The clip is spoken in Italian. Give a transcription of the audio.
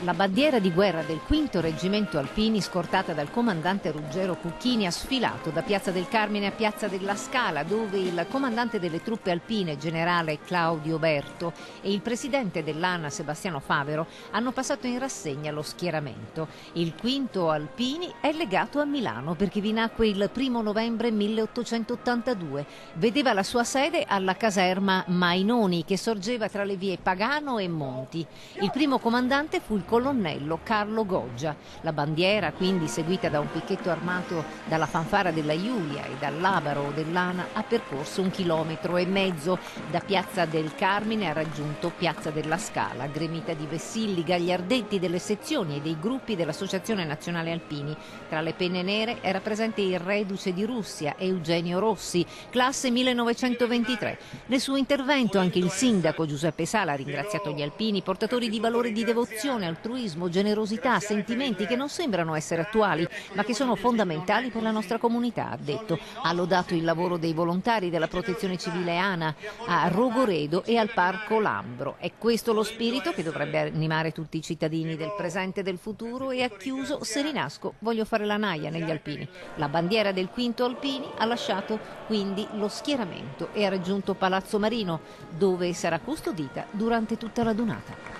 La bandiera di guerra del quinto reggimento Alpini, scortata dal comandante Ruggero Cucchini, ha sfilato da Piazza del Carmine a Piazza della Scala, dove il comandante delle truppe alpine, generale Claudio Berto, e il presidente dell'ANA, Sebastiano Favero, hanno passato in rassegna lo schieramento. Il quinto Alpini è legato a Milano perché vi nacque il 1° novembre 1882. Vedeva la sua sede alla caserma Mainoni, che sorgeva tra le vie Pagano e Monti. Il primo comandante fu il colonnello Carlo Goggia. La bandiera, quindi seguita da un picchetto armato dalla fanfara della Iulia e dall'abaro dell'ANA, ha percorso 1,5 chilometri. Da Piazza del Carmine ha raggiunto Piazza della Scala, gremita di vessilli, gagliardetti delle sezioni e dei gruppi dell'Associazione Nazionale Alpini. Tra le penne nere era presente il reduce di Russia, Eugenio Rossi, classe 1923. Nel suo intervento anche il sindaco Giuseppe Sala ha ringraziato gli alpini, portatori di valori di devozione, altruismo, generosità, sentimenti che non sembrano essere attuali, ma che sono fondamentali per la nostra comunità, ha detto. Ha lodato il lavoro dei volontari della Protezione Civile ANA a Rogoredo e al Parco Lambro. È questo lo spirito che dovrebbe animare tutti i cittadini del presente e del futuro, e ha chiuso: se rinasco voglio fare la naia negli alpini. La bandiera del quinto Alpini ha lasciato quindi lo schieramento e ha raggiunto Palazzo Marino, dove sarà custodita durante tutta la donata.